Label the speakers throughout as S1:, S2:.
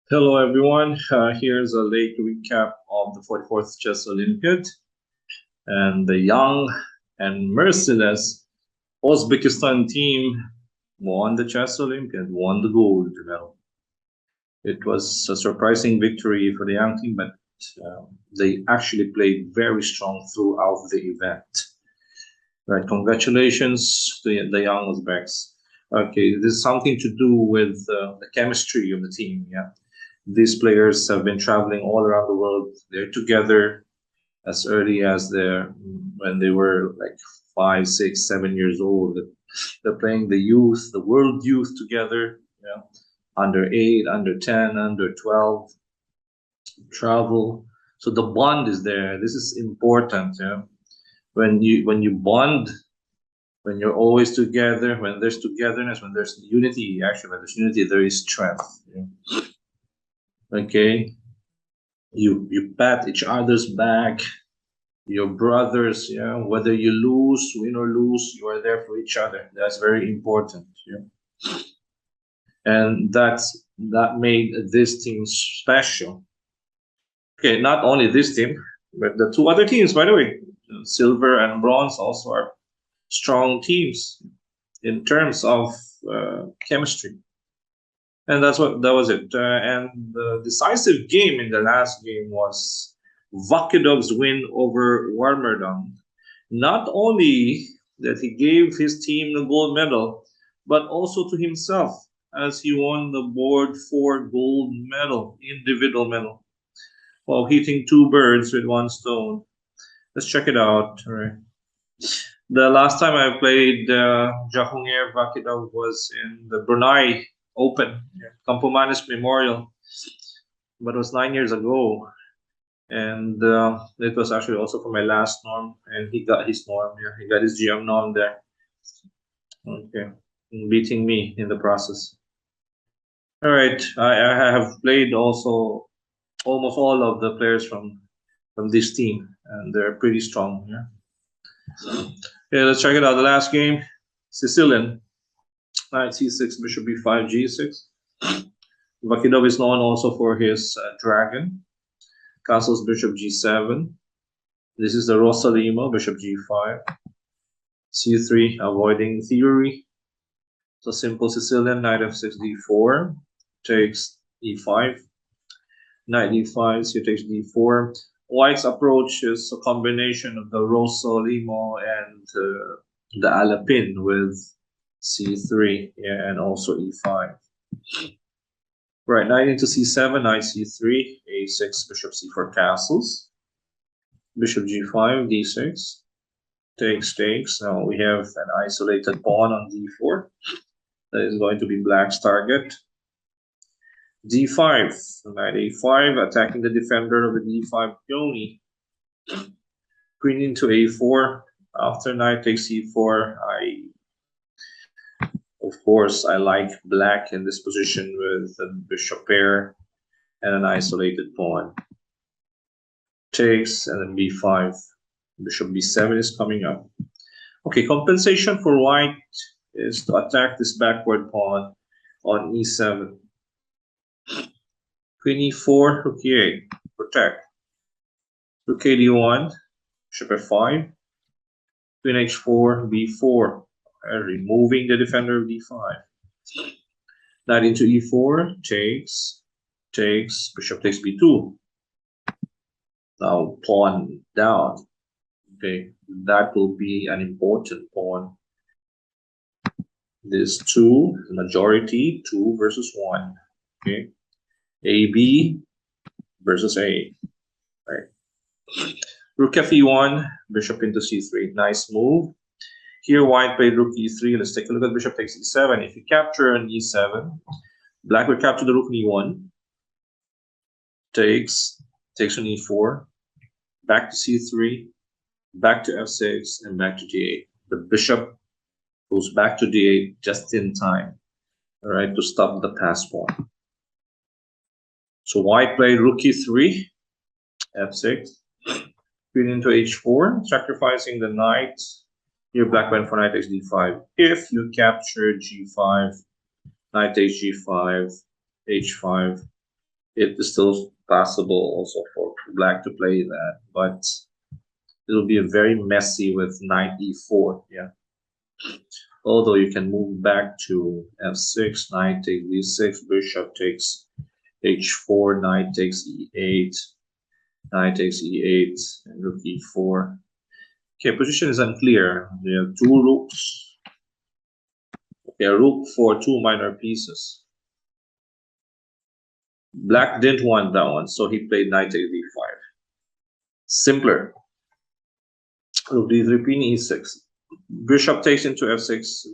S1: Hello, everyone. Here's a late recap of the 44th Chess Olympiad. And the young and merciless Uzbekistan team won the Chess Olympiad, won the gold medal. It was a surprising victory for the young team, but they actually played very strong throughout the event. Right, congratulations to the young Uzbeks. Okay, this is something to do with the chemistry of the team. Yeah, these players have been traveling all around the world. They're together as early as when they were like 5, 6, 7 years old. They're playing the youth, the world youth together. Yeah, under 8, under 10, under 12, travel. So the bond is there. This is important. Yeah, when you bond, when you're always together, when there's togetherness, when there's unity, actually, when there's unity, there is strength. Yeah? Okay, you pat each other's back, your brothers, yeah, whether you win or lose, you are there for each other. That's very important. Yeah. And that made this team special. Okay, not only this team, but the two other teams, by the way, silver and bronze, also are strong teams in terms of chemistry. And that was it. And the decisive game in the last game was Vakidov's win over Warmerdam. Not only that he gave his team the gold medal, but also to himself, as he won the board for gold medal, individual medal, while hitting two birds with one stone. Let's check it out. All right. The last time I played Jahongir Vakidov was in the Brunei Open, Campomanes Memorial, but it was 9 years ago. And it was actually also for my last norm, and he got his norm. Yeah, he got his GM norm there. Okay, beating me in the process. All right, I have played also almost all of the players from this team, and they're pretty strong. Yeah. Okay, let's check it out. The last game, Sicilian, knight c6, bishop b5, g6. Vakidov is known also for his dragon, castles bishop g7. This is the Rosalimo, bishop g5, c3, avoiding theory. So simple Sicilian, knight f6, d4, takes e5, knight e5, so takes d4. White's approach is a combination of the Rosalimo and the Alapin with c3, yeah, and also e5. Right, knight into c7, knight c3, a6, bishop c4 castles, bishop g5, d6, takes. Now we have an isolated pawn on d4. That is going to be black's target. d5, knight a5, attacking the defender of the d5 peony. Queen into a4. After knight takes e4, of course, I like black in this position with a bishop pair and an isolated pawn. Takes, and then b5. Bishop b7 is coming up. Okay, compensation for white is to attack this backward pawn on e7. Queen e4, rook e8, protect. Rook d1, bishop f5, queen h4, b4, removing the defender of d5. Knight into e4, takes, bishop takes b2. Now pawn down. Okay, that will be an important pawn. This 2, majority, 2 versus 1. Okay, AB versus A. Right. Rook f1, bishop into c3. Nice move. Here, white played rook e3. Let's take a look at bishop takes e7. If you capture an e7, black will capture the rook in e1. Takes on e4. Back to c3. Back to f6, and back to d8. The bishop goes back to d8 just in time, all right, to stop the pass pawn. So white played rook e3, f6, queen into h4, sacrificing the knight. Here black went for knight takes d5. If you capture g5, knight takes g5, h5, It is still possible also for black to play that, but it'll be a very messy with knight e4. Yeah. Although you can move back to f6, knight takes d6, bishop takes h4, knight takes e8, knight takes e8, and rook e4. Okay, position is unclear. We have two rooks. Okay, a rook for two minor pieces. Black didn't want that one, so he played knight takes d5. Simpler. Rook d3, queen e6. Bishop takes into f6.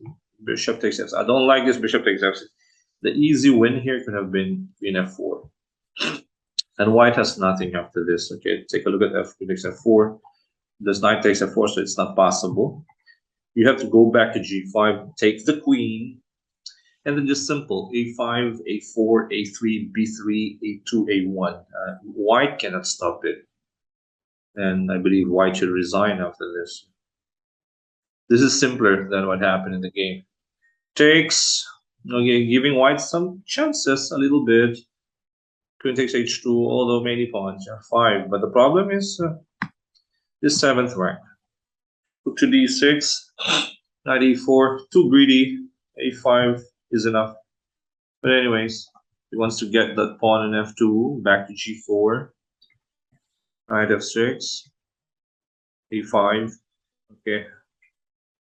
S1: Bishop takes f6. I don't like this bishop takes f6. The easy win here could have been queen f4. And white has nothing after this. Okay, take a look at queen takes f4. This knight takes f4, so it's not possible. You have to go back to g5, take the queen, and then just simple a5, a4, a3, b3, a2, a1. White cannot stop it. And I believe white should resign after this. This is simpler than what happened in the game. Takes, okay, giving white some chances a little bit. Queen takes h2, although many pawns are 5. But the problem is this 7th rank. Rook to d6, knight e4, too greedy. a5 is enough. But anyways, he wants to get that pawn in f2, back to g4. Knight f6, a5. Okay,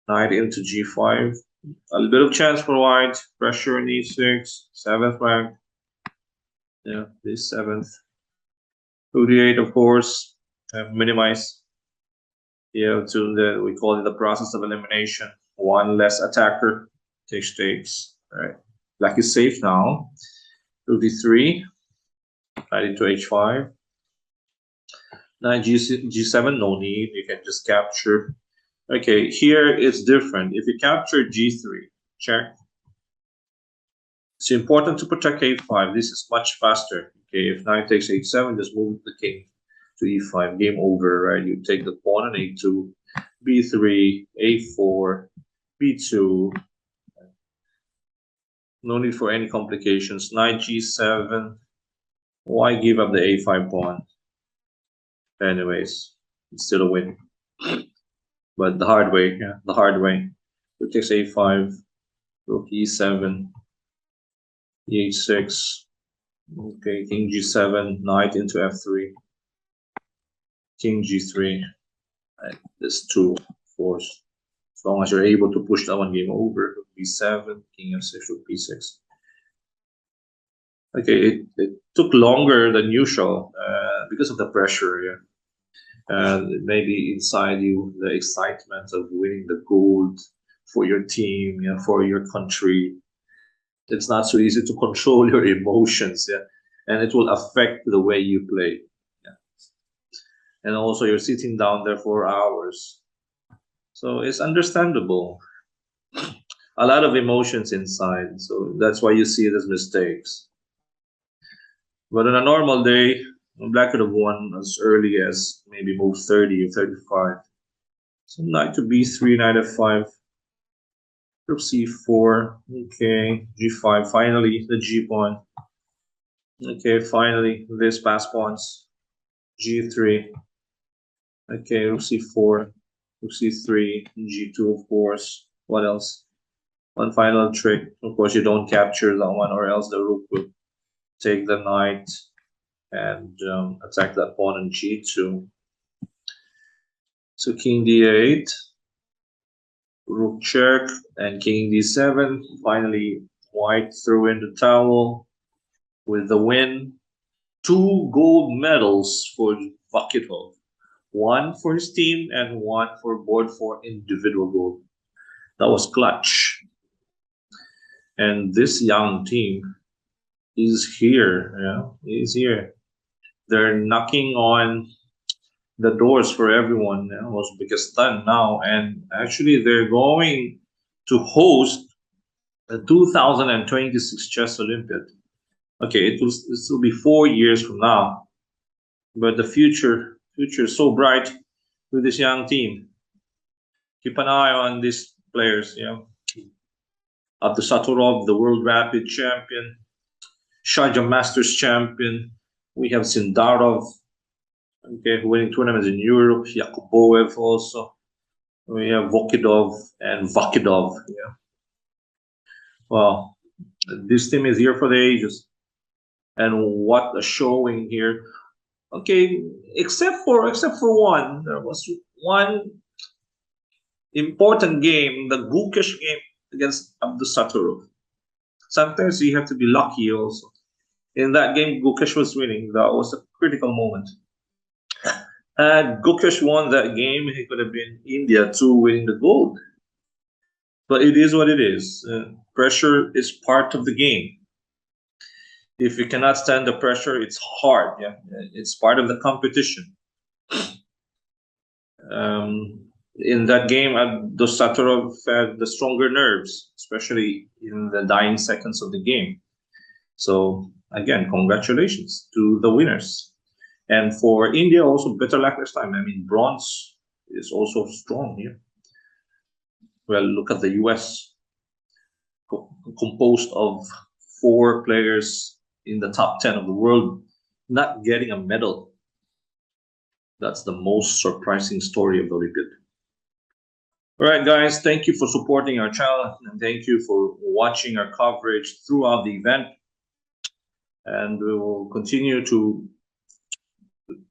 S1: knight into g5. A little bit of chance for white. Pressure on e6. 7th rank. Yeah, this 7th. Rook d8, of course. Minimize. Yeah, we call it the process of elimination. One less attacker takes. All right. Black is safe now. Rook d3. Knight into h5. Knight g7, no need. You can just capture. Okay, here it's different. If you capture g3, check. It's important to protect a5. This is much faster. Okay, if knight takes h7, just move the king to e5. Game over, right? You take the pawn on a2, b3, a4, b2. No need for any complications. Knight g7. Why give up the a5 pawn? Anyways, it's still a win. But the hard way, yeah, the hard way. Rook takes a5, rook e7, e6. Okay, king g7, knight into f3, king g3. And this 2, of course. As long as you're able to push that one, game over. Rook b7, king f6, rook b6. Okay, it took longer than usual because of the pressure. Yeah. Maybe inside you the excitement of winning the gold for your team, yeah, for your country. It's not so easy to control your emotions, yeah, and it will affect the way you play. Yeah. And also you're sitting down there for hours, so it's understandable. A lot of emotions inside, so that's why you see it as mistakes. But on a normal day, black could have won as early as maybe move 30 or 35. So knight to b3, knight f5, rook c4, okay, g5, finally the g pawn. Okay, finally this pass pawns, g3, okay, rook c4, rook c3, g2, of course. What else? One final trick, of course you don't capture that one or else the rook will take the knight and attack that pawn on g2. So king d8, rook check, and king d7. Finally, white threw in the towel with the win. 2 gold medals for Vakitov. 1 for his team and 1 for board for individual gold. That was clutch. And this young team is here. Yeah, he's here. They're knocking on the doors for everyone. Uzbekistan now, and actually they're going to host the 2026 Chess Olympiad. Okay, it will still be 4 years from now, but the future is so bright with this young team. Keep an eye on these players. Abdusatorov, the world rapid champion, Sharjah Masters champion. We have Sindarov, okay, winning tournaments in Europe. Yakuboev also. We have Vokidov and Vakidov. Yeah. Well, this team is here for the ages. And what a showing here. Okay, except for one, there was one important game, the Gukesh game against Abdusattorov. Sometimes you have to be lucky also. In that game, Gukesh was winning. That was a critical moment. Had Gukesh won that game, he could have been India too, winning the gold. But it is what it is. Pressure is part of the game. If you cannot stand the pressure, it's hard. Yeah, it's part of the competition. In that game, Abdusattorov had the stronger nerves, especially in the dying seconds of the game. So again, congratulations to the winners. And for India, also better luck next time. I mean, bronze is also strong here. Well, look at the US, composed of 4 players in the top 10 of the world, not getting a medal. That's the most surprising story of the Olympiad. All right, guys, thank you for supporting our channel, and thank you for watching our coverage throughout the event. And we will continue to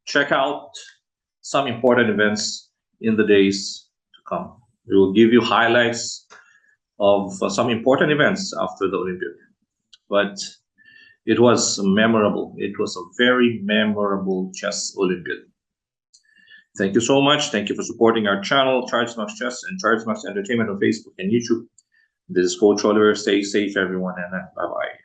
S1: check out some important events in the days to come. We will give you highlights of some important events after the Olympiad. But it was memorable. It was a very memorable Chess Olympiad. Thank you so much. Thank you for supporting our channel, Charles Max Chess and Charles Max Entertainment on Facebook and YouTube. This is Coach Oliver. Stay safe, everyone, and bye-bye.